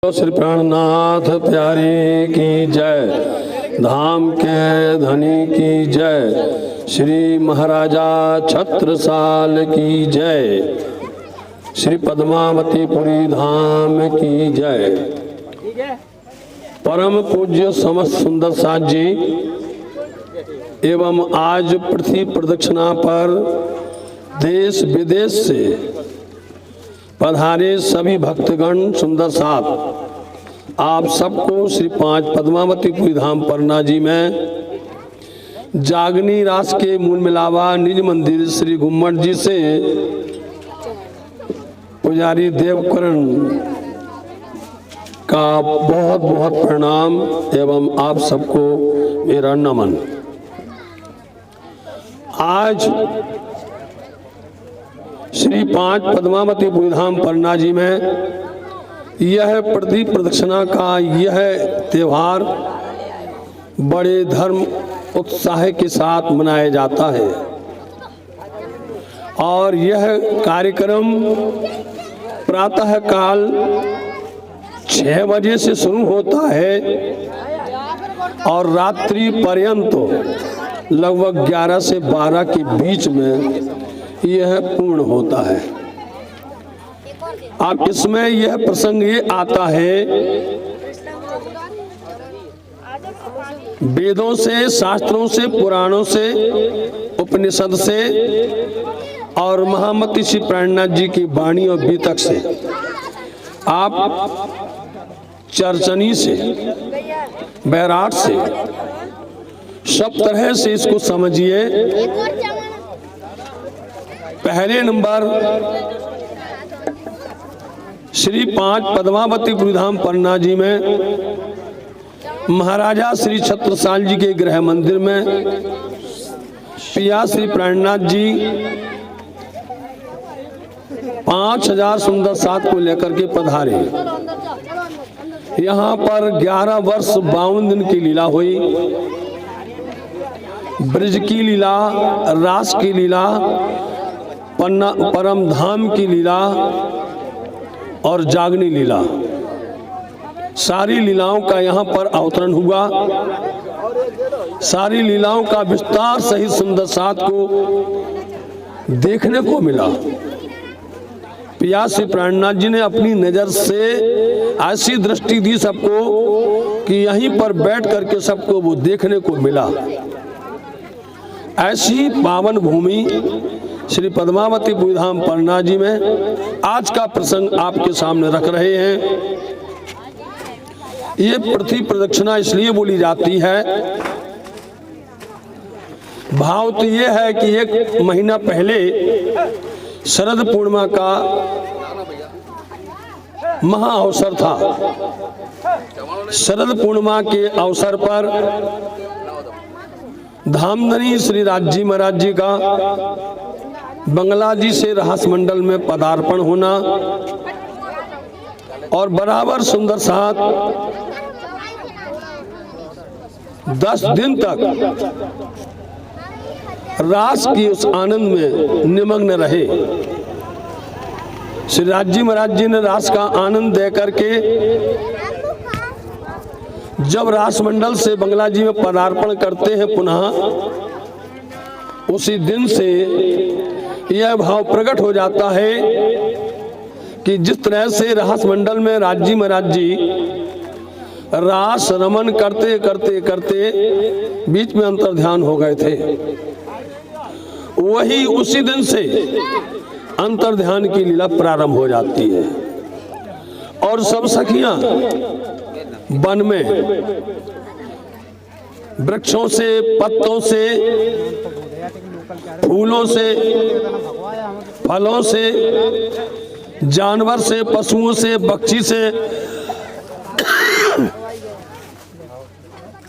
श्री प्राणनाथ प्यारे की जय, धाम के धनी की जय, श्री महाराजा छत्रसाल की जय, श्री पद्मावतीपुरी धाम की जय। परम पूज्य समस्त सुंदर साथ जी एवं आज पृथ्वी प्रदक्षिणा पर देश विदेश से पधारे सभी भक्तगण सुंदर साथ, आप सबको श्री 5 पद्मावतीपुरी धाम पन्ना जी में जागनी रास के मूल मिलावा निज मंदिर श्री गुम्मट जी से पुजारी देवकरण का बहुत बहुत प्रणाम एवं आप सबको मेरा नमन। आज श्री 5 पद्मावतीपुरी धाम पन्ना जी में यह पृथ्वी प्रदक्षिणा का यह त्यौहार बड़े धर्म उत्साह के साथ मनाया जाता है और यह कार्यक्रम प्रातः काल 6 बजे से शुरू होता है और रात्रि पर्यंत लगभग 11 से 12 के बीच में यह पूर्ण होता है। अब इसमें यह प्रसंग ये आता है, वेदों से, शास्त्रों से, पुराणों से, उपनिषद से और महामती श्री प्राणनाथ जी की वाणी और बीतक से, आप चर्चनी से, बैराट से, सब तरह से इसको समझिए। पहले नंबर श्री 5 पद्मावतीपुरी धाम पन्ना जी में महाराजा श्री छत्रसाल जी के गृह मंदिर में पिया श्री प्राणनाथ जी 5000 सुंदर साथ को लेकर के पधारे। यहाँ पर 11 वर्ष 52 दिन की लीला हुई। ब्रज की लीला, रास की लीला, पन्ना परम धाम की लीला और जागनी लीला, सारी लीलाओं का यहाँ पर अवतरण हुआ। सारी लीलाओं का विस्तार सहित सुंदर साथ को देखने को मिला। पिया श्री प्राणनाथ जी ने अपनी नजर से ऐसी दृष्टि दी सबको कि यहीं पर बैठ करके सबको वो देखने को मिला। ऐसी पावन भूमि श्री पद्मावतीपुरी धाम पन्ना जी में आज का प्रसंग आपके सामने रख रहे हैं। ये पृथ्वी प्रदक्षिणा इसलिए बोली जाती है, भाव तो ये है कि 1 महीना पहले शरद पूर्णिमा का महा अवसर था। शरद पूर्णिमा के अवसर पर धामधनी श्री राजी महाराज जी का बंगला जी से रहस मंडल में पदार्पण होना और बराबर सुंदर साथ 10 दिन तक रास की उस आनंद में निमग्न रहे। श्री राजी महाराज जी ने रास का आनंद दे करके जब रास मंडल से बंगला जी में पदार्पण करते हैं पुनः, उसी दिन से यह भाव प्रकट हो जाता है कि जिस तरह से रास मंडल में राजी महाराज जी रास रमन करते करते करते बीच में अंतर ध्यान हो गए थे, वही उसी दिन से अंतर ध्यान की लीला प्रारंभ हो जाती है और सब सखियां वन में वृक्षों से, पत्तों से, फूलों से, फलों से, जानवर से, पशुओं से, पक्षी से,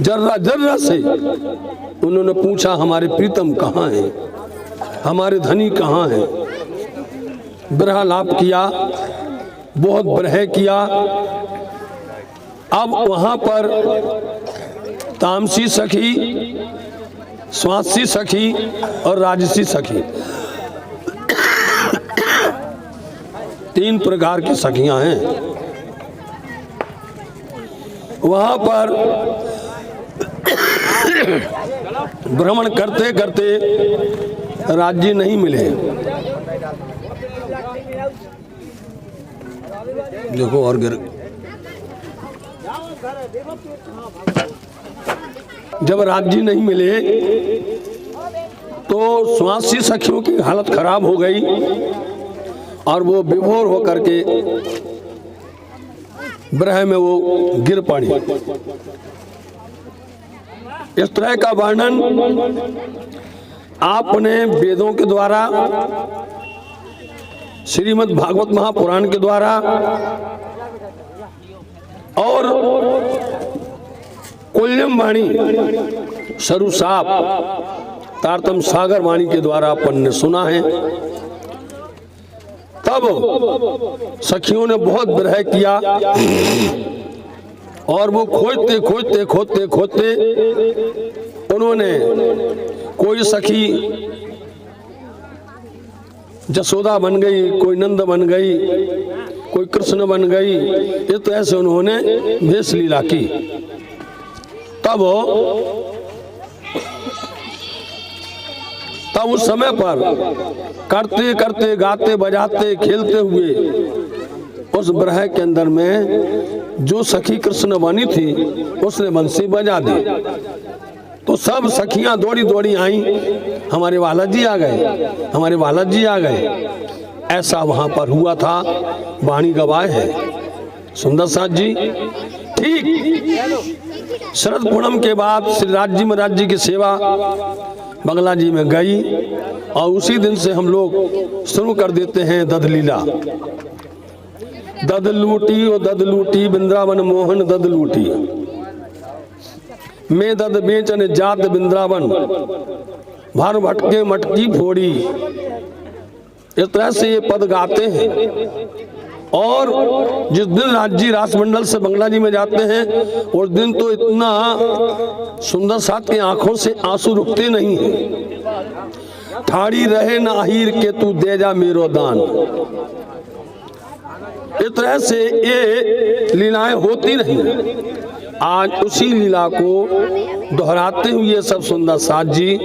जर्रा जर्रा से उन्होंने पूछा हमारे प्रीतम कहाँ हैं, हमारे धनी कहाँ हैं। विरह लाभ किया, बहुत विरह किया। अब वहां पर तामसी सखी, स्वासी सखी और राजसी सखी 3 प्रकार की सखियां हैं। वहां पर भ्रमण करते करते राज्य नहीं मिले। देखो और गिर, जब राज्य नहीं मिले तो स्वासी सखियों की हालत खराब हो गई और वो विभोर होकर के विरह में वो गिर पड़ी। इस तरह का वर्णन आपने वेदों के द्वारा, श्रीमद् भागवत महापुराण के द्वारा और कुल्यम वाणी, सरुसाप, तारतम सागर वाणी के द्वारा अपन ने सुना है। तब सखियों ने बहुत विरह किया और वो खोजते खोजते खोजते खोजते उन्होंने कोई सखी जसोदा बन गई, कोई नंद बन गई, कोई कृष्ण बन गई। इस तरह से उन्होंने भेष लीला की। तब उस समय पर करते करते गाते बजाते खेलते हुए उस विरह के अंदर में जो सखी कृष्ण बनी थी उसने बंसी बजा दी। तो सब सखियां दौड़ी दौड़ी आई, हमारे वाला जी आ गए, हमारे वाला जी आ गए। ऐसा वहां पर हुआ था, वाणी गवाह है सुंदर साथ जी। ठीक शरद पूनम के बाद श्री राज्य में राज्य की सेवा बंगला जी में गई और उसी दिन से हम लोग शुरू कर देते हैं दध लीला। दध लूटी वृंदावन मोहन दध लूटी, मैं दध बेचन जात वृंदावन, भर भटके मटकी फोड़ी। इस तरह से ये पद गाते हैं। और जिस दिन राज्य रासमंडल से बंगला जी में जाते हैं उस दिन तो इतना सुंदर साथ की आंखों से आंसू रुकते नहीं हैं। ठाड़ी रहे ना आहिर के तू दे जा मेरो दान। इस तरह से ये लीलाएं होती नहीं। आज उसी लीला को दोहराते हुए सब सुंदर साथ जी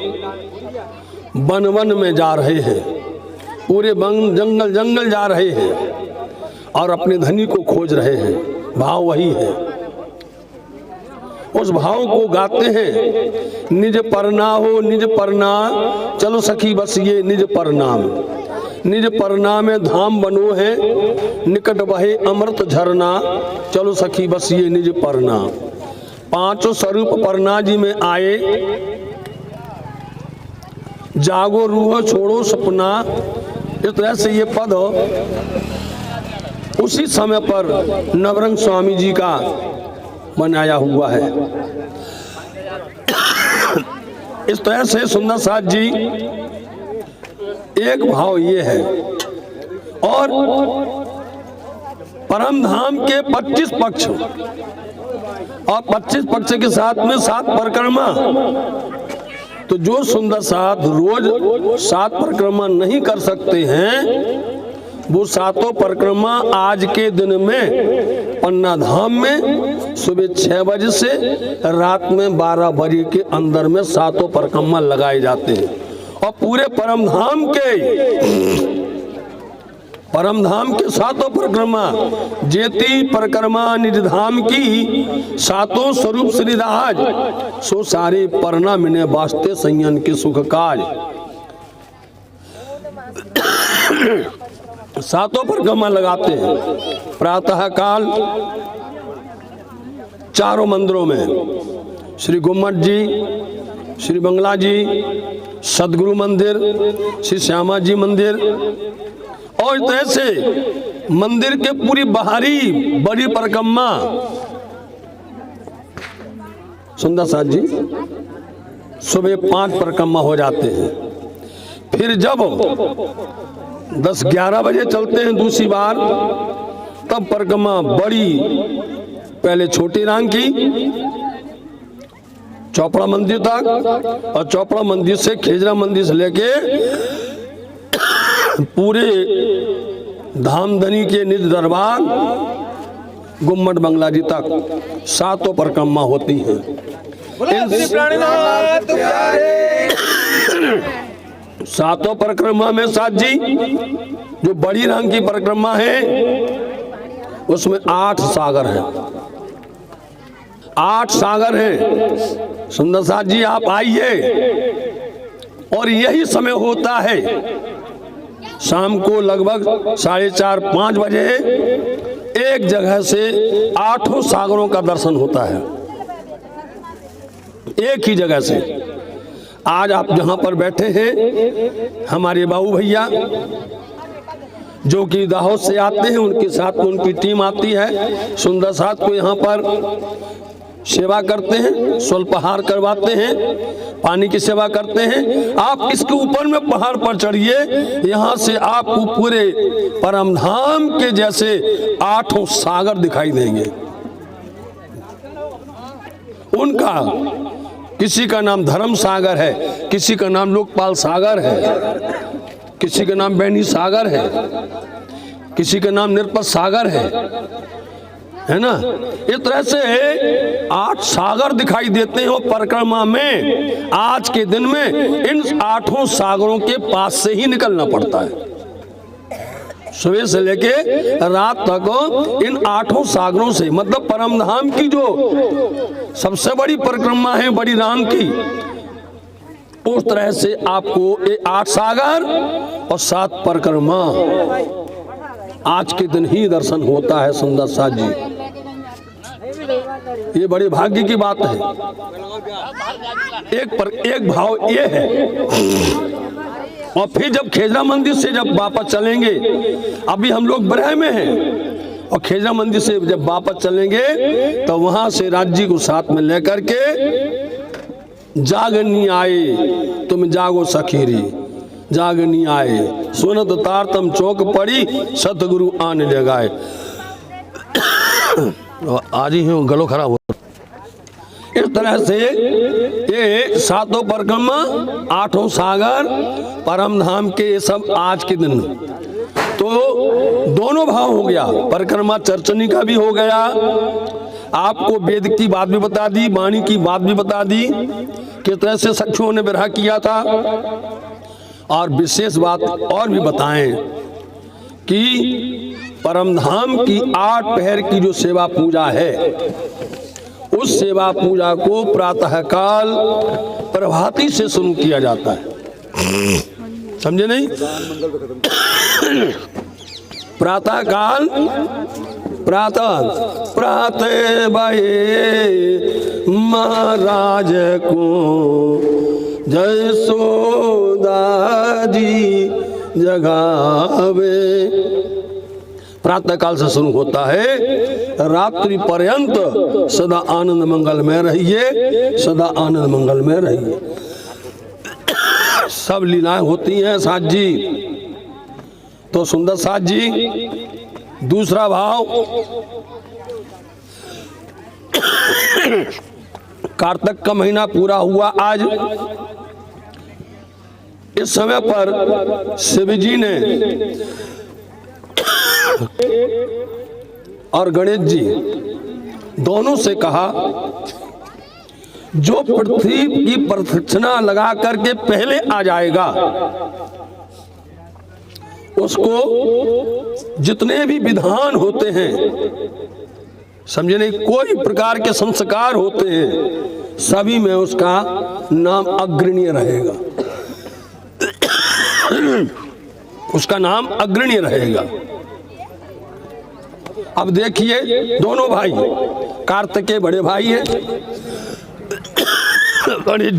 वन वन में जा रहे हैं, पूरे जंगल जंगल जा रहे हैं और अपने धनी को खोज रहे हैं। भाव वही है, उस भाव को गाते हैं। निज परना हो निज परना, चलो सखी बस ये निज परनाम। निज परना में धाम बनो है, निकट बहे अमृत झरना, चलो सखी बस ये निज परना। पांचों स्वरूप परना जी में आए, जागो रूह छोड़ो सपना। इस तरह से ये पद उसी समय पर नवरंग स्वामी जी का बनाया हुआ है। इस तरह से सुंदर साथ जी एक भाव ये है। और परम धाम के 25 पक्ष और 25 पक्ष के साथ में 7 परिक्रमा। तो जो सुंदर साथ रोज 7 परिक्रमा नहीं कर सकते हैं वो 7 परिक्रमा आज के दिन में पन्ना धाम में सुबह 6 बजे से रात में 12 बजे के अंदर में 7 परिक्रमा लगाए जाते हैं। और पूरे परम धाम के 7 परिक्रमा, जेती परिक्रमा निज धाम की, 7 स्वरूप श्रीराज, सो सारे परना मिने वास्ते संयन के सुख काज। 7 परिक्रमा लगाते हैं प्रातः काल 4 मंदिरों में, श्री गुम्मट जी, श्री बंगला जी, सदगुरु मंदिर, श्री श्यामा जी मंदिर। और इस तरह से मंदिर के पूरी बाहरी बड़ी परिक्रमा सुंदर साथ जी सुबह 5 परिक्रमा हो जाते हैं। फिर जब 10-11 बजे चलते हैं दूसरी बार, तब परिक्रमा बड़ी, पहले छोटी रांग की चौपड़ा मंदिर तक, और चौपड़ा मंदिर से खेजरा मंदिर से लेके पूरे धामधनी के निज दरबार गुम्मट बंगला जी तक 7 परिक्रमा होती हैं। सातों परिक्रमा में साथ जी जो बड़ी रंग की परिक्रमा है उसमें 8 सागर हैं। 8 सागर हैं। सुंदर साथ जी आप आइए, और यही समय होता है शाम को लगभग 4:30-5 बजे एक जगह से 8 सागरों का दर्शन होता है, एक ही जगह से। आज आप जहां पर बैठे हैं हमारे बाबू भैया जो कि दाहोद से आते हैं, उनके साथ में उनकी टीम आती है। सुंदर साथ को यहाँ पर सेवा करते हैं, स्वल्पहार करवाते हैं, पानी की सेवा करते हैं। आप इसके ऊपर में पहाड़ पर चढ़िए, यहाँ से आपको पूरे परमधाम के जैसे 8 सागर दिखाई देंगे। उनका किसी का नाम धर्म सागर है, किसी का नाम लोकपाल सागर है, किसी का नाम बैनी सागर है, किसी का नाम निरपत सागर है ना। इस तरह से 8 सागर दिखाई देते हैं। और परिक्रमा में आज के दिन में इन 8 सागरों के पास से ही निकलना पड़ता है। सुबह से लेके रात तक इन 8 सागरों से, मतलब परमधाम की जो सबसे बड़ी परिक्रमा है बड़ी राम की, उस तरह से आपको 8 सागर और 7 परिक्रमा आज के दिन ही दर्शन होता है। सुंदर साथ जी, ये बड़े भाग्य की बात है। एक भाव ये है। और फिर जब खेजरा मंदिर से जब वापस चलेंगे, अभी हम लोग बरह में हैं, और खेजरा मंदिर से जब वापस चलेंगे तो वहां से राज्य को साथ में लेकर के जागनी आए तुम जागो सखीरी, जागनी आए सुनत तारतम चौक पड़ी, सतगुरु आने लगाए। आज ही गलो खराब हो। इस तरह से ये 7 परिक्रमा, 8 सागर, परमधाम के ये सब आज के दिन तो दोनों भाव हो गया। परिक्रमा चर्चनी का भी हो गया, आपको वेद की बात भी बता दी, वाणी की बात भी बता दी, किस तरह से सखियों ने विरह किया था। और विशेष बात और भी बताएं कि परमधाम की 8 पहर की जो सेवा पूजा है, उस सेवा पूजा को प्रातः काल प्रभाती से शुरू किया जाता है। समझे नहीं? प्रातः काल प्रातः बाहे महाराज को जयसोदा जी जगावे। प्रातः काल से शुरू होता है, रात्रि पर्यंत सदा आनंद मंगल में रहिए, सदा आनंद मंगल में रहिए। सब लीलाएं होती हैं साथ जी। तो सुंदर साथ जी, दूसरा भाव कार्तिक का महीना पूरा हुआ आज। इस समय पर शिव जी ने और गणेश जी दोनों से कहा, जो पृथ्वी की प्रदक्षिणा लगा करके पहले आ जाएगा उसको जितने भी विधान होते हैं, समझे नहीं, कोई प्रकार के संस्कार होते हैं, सभी में उसका नाम अग्रणीय रहेगा। उसका नाम अग्रणीय रहेगा। अब देखिए, दोनों भाई कार्तिक के बड़े भाई हैं, गणेश